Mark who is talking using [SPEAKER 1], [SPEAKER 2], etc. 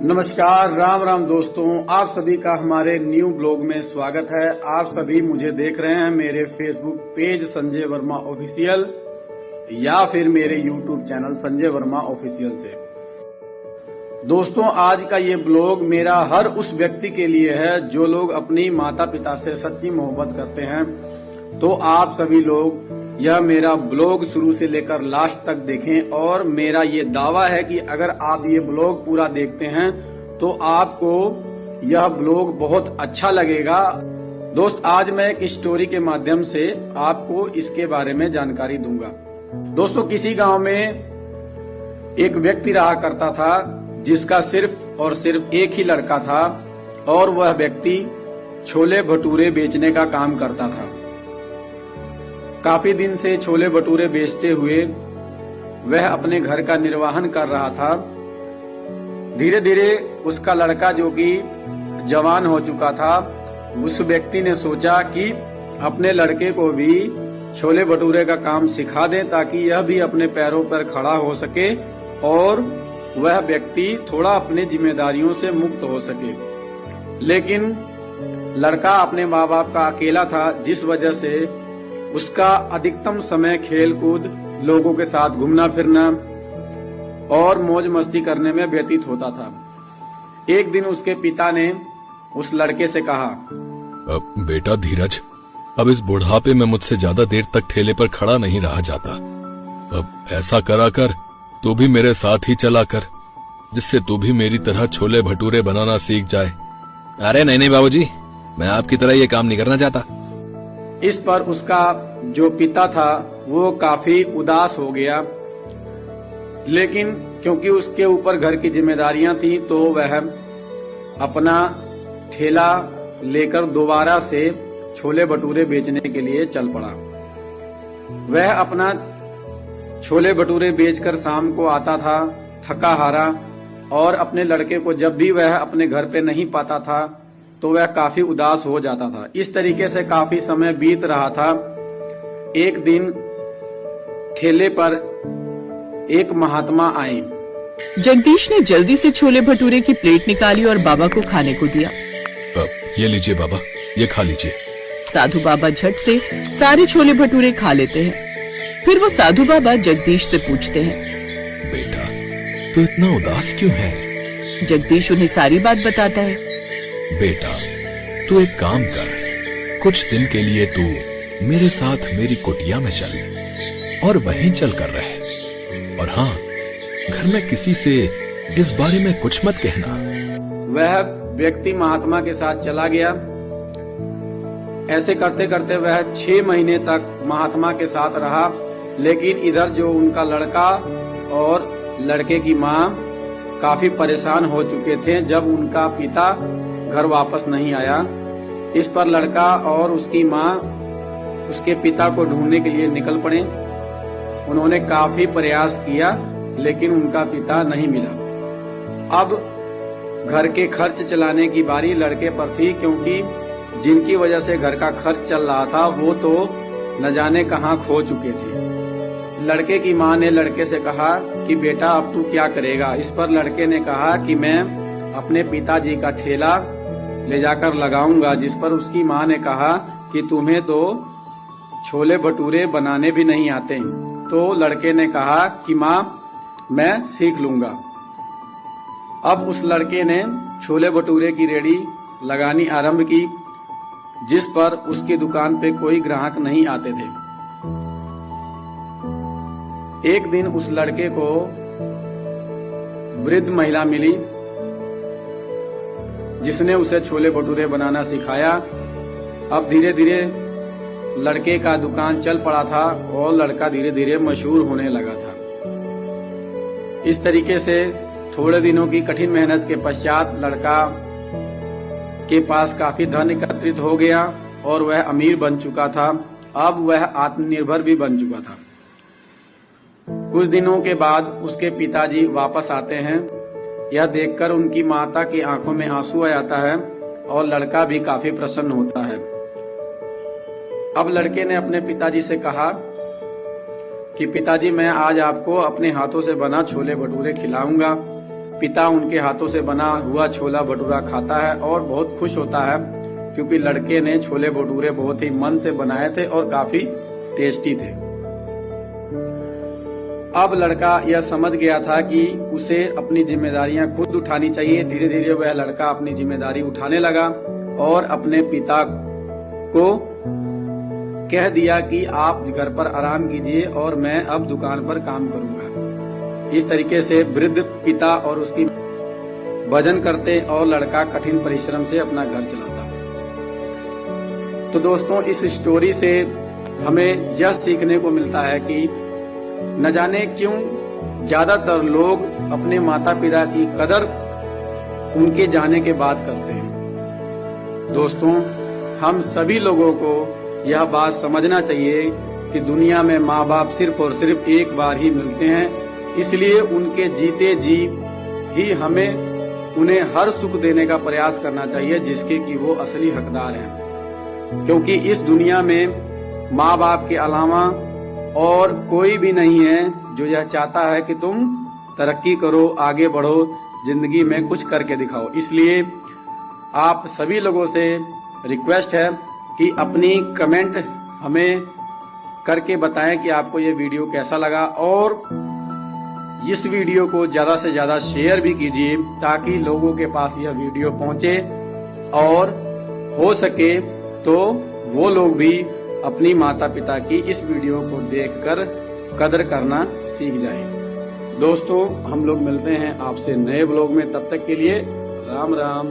[SPEAKER 1] नमस्कार, राम राम दोस्तों, आप सभी का हमारे न्यू ब्लॉग में स्वागत है। आप सभी मुझे देख रहे हैं मेरे Facebook page Sanjay Verma official या फिर मेरे YouTube channel Sanjay Verma official से। दोस्तों, आज का ये ब्लॉग मेरा हर उस व्यक्ति के लिए है जो लोग अपनी माता पिता से सच्ची मोहब्बत करते हैं। तो आप सभी लोग यह मेरा ब्लॉग शुरू से लेकर लास्ट तक देखें और मेरा ये दावा है कि अगर आप ये ब्लॉग पूरा देखते हैं तो आपको यह ब्लॉग बहुत अच्छा लगेगा। दोस्त, आज मैं एक स्टोरी के माध्यम से आपको इसके बारे में जानकारी दूंगा। दोस्तों, किसी गांव में एक व्यक्ति रहा करता था जिसका सिर्फ और सिर्फ एक ही लड़का था और वह व्यक्ति छोले भटूरे बेचने का काम करता था। काफी दिन से छोले भटूरे बेचते हुए वह अपने घर का निर्वाहन कर रहा था। धीरे धीरे उसका लड़का, जो कि जवान हो चुका था, उस व्यक्ति ने सोचा कि अपने लड़के को भी छोले भटूरे का काम सिखा दें ताकि यह भी अपने पैरों पर खड़ा हो सके और वह व्यक्ति थोड़ा अपने जिम्मेदारियों से मुक्त हो सके। लेकिन लड़का अपने माँ बाप का अकेला था, जिस वजह से उसका अधिकतम समय खेल कूद, लोगों के साथ घूमना फिरना और मौज मस्ती करने में व्यतीत होता था। एक दिन उसके पिता ने उस लड़के से कहा,
[SPEAKER 2] बेटा धीरज, अब इस बुढ़ापे में मुझसे ज्यादा देर तक ठेले पर खड़ा नहीं रहा जाता। अब ऐसा करा कर तू भी मेरे साथ ही चला कर, जिससे तू भी मेरी तरह छोले भटूरे बनाना सीख जाए। अरे नहीं बाबूजी, मैं आपकी तरह ये काम नहीं करना चाहता।
[SPEAKER 1] इस पर उसका जो पिता था वो काफी उदास हो गया, लेकिन क्योंकि उसके ऊपर घर की जिम्मेदारियां थी तो वह अपना ठेला लेकर दोबारा से छोले भटूरे बेचने के लिए चल पड़ा। वह अपना छोले भटूरे बेचकर शाम को आता था थका हारा, और अपने लड़के को जब भी वह अपने घर पे नहीं पाता था तो वह काफी उदास हो जाता था। इस तरीके से काफी समय बीत रहा था। एक दिन ठेले पर एक महात्मा आए।
[SPEAKER 3] जगदीश ने जल्दी से छोले भटूरे की प्लेट निकाली और बाबा को खाने को दिया।
[SPEAKER 2] ये लीजिए बाबा, ये खा लीजिए।
[SPEAKER 3] साधु बाबा झट से सारे छोले भटूरे खा लेते हैं। फिर वो साधु बाबा जगदीश से पूछते हैं,
[SPEAKER 2] बेटा तू इतना उदास क्यों है?
[SPEAKER 3] जगदीश उन्हें सारी बात बताता है।
[SPEAKER 2] बेटा तू एक काम कर, कुछ दिन के लिए तू मेरे साथ मेरी कुटिया में चल और वहीं चल कर रह। और हाँ, घर में किसी से इस बारे में कुछ मत कहना।
[SPEAKER 1] वह व्यक्ति महात्मा के साथ चला गया। ऐसे करते करते वह 6 महीने तक महात्मा के साथ रहा, लेकिन इधर जो उनका लड़का और लड़के की माँ काफी परेशान हो चुके थे जब उनका पिता घर वापस नहीं आया। इस पर लड़का और उसकी माँ उसके पिता को ढूंढने के लिए निकल पड़े। उन्होंने काफी प्रयास किया लेकिन उनका पिता नहीं मिला। अब घर के खर्च चलाने की बारी लड़के पर थी, क्योंकि जिनकी वजह से घर का खर्च चल रहा था वो तो न जाने कहां खो चुके थे। लड़के की माँ ने लड़के से कहा कि बेटा अब तू क्या करेगा? इस पर लड़के ने कहा कि मैं अपने पिताजी का ठेला ले जाकर लगाऊंगा। जिस पर उसकी माँ ने कहा कि तुम्हें तो छोले भटूरे बनाने भी नहीं आते। तो लड़के ने कहा कि माँ मैं सीख लूंगा। अब उस लड़के ने छोले भटूरे की रेडी लगानी आरंभ की, जिस पर उसकी दुकान पे कोई ग्राहक नहीं आते थे। एक दिन उस लड़के को वृद्ध महिला मिली जिसने उसे छोले भटूरे बनाना सिखाया। अब धीरे धीरे लड़के का दुकान चल पड़ा था और लड़का धीरे धीरे मशहूर होने लगा था। इस तरीके से थोड़े दिनों की कठिन मेहनत के पश्चात लड़का के पास काफी धन एकत्रित हो गया और वह अमीर बन चुका था। अब वह आत्मनिर्भर भी बन चुका था। कुछ दिनों के बाद उसके पिताजी वापस आते हैं। यह देखकर उनकी माता की आंखों में आंसू आ जाता है और लड़का भी काफी प्रसन्न होता है। अब लड़के ने अपने पिताजी से कहा कि पिताजी मैं आज आपको अपने हाथों से बना छोले भटूरे खिलाऊंगा। पिता उनके हाथों से बना हुआ छोला भटूरा खाता है और बहुत खुश होता है, क्योंकि लड़के ने छोले भटूरे बहुत ही मन से बनाए थे और काफी टेस्टी थे। अब लड़का यह समझ गया था कि उसे अपनी जिम्मेदारियां खुद उठानी चाहिए। धीरे धीरे वह लड़का अपनी जिम्मेदारी उठाने लगा और अपने पिता को कह दिया कि आप घर पर आराम कीजिए और मैं अब दुकान पर काम करूंगा। इस तरीके से वृद्ध पिता और उसकी भजन करते और लड़का कठिन परिश्रम से अपना घर चलाता। तो दोस्तों, इस स्टोरी से हमें यह सीखने को मिलता है कि न जाने क्यों ज्यादातर लोग अपने माता पिता की कदर उनके जाने के बाद करते हैं। दोस्तों, हम सभी लोगों को यह बात समझना चाहिए कि दुनिया में माँ बाप सिर्फ और सिर्फ एक बार ही मिलते हैं, इसलिए उनके जीते जी ही हमें उन्हें हर सुख देने का प्रयास करना चाहिए जिसके कि वो असली हकदार हैं। क्योंकि इस दुनिया में माँ बाप के अलावा और कोई भी नहीं है जो यह चाहता है कि तुम तरक्की करो, आगे बढ़ो, जिंदगी में कुछ करके दिखाओ। इसलिए आप सभी लोगों से रिक्वेस्ट है कि अपनी कमेंट हमें करके बताएं कि आपको ये वीडियो कैसा लगा, और इस वीडियो को ज्यादा से ज्यादा शेयर भी कीजिए ताकि लोगों के पास यह वीडियो पहुंचे और हो सके तो वो लोग भी अपनी माता पिता की इस वीडियो को देखकर कदर करना सीख जाएं। दोस्तों, हम लोग मिलते हैं आपसे नए ब्लॉग में, तब तक के लिए राम राम।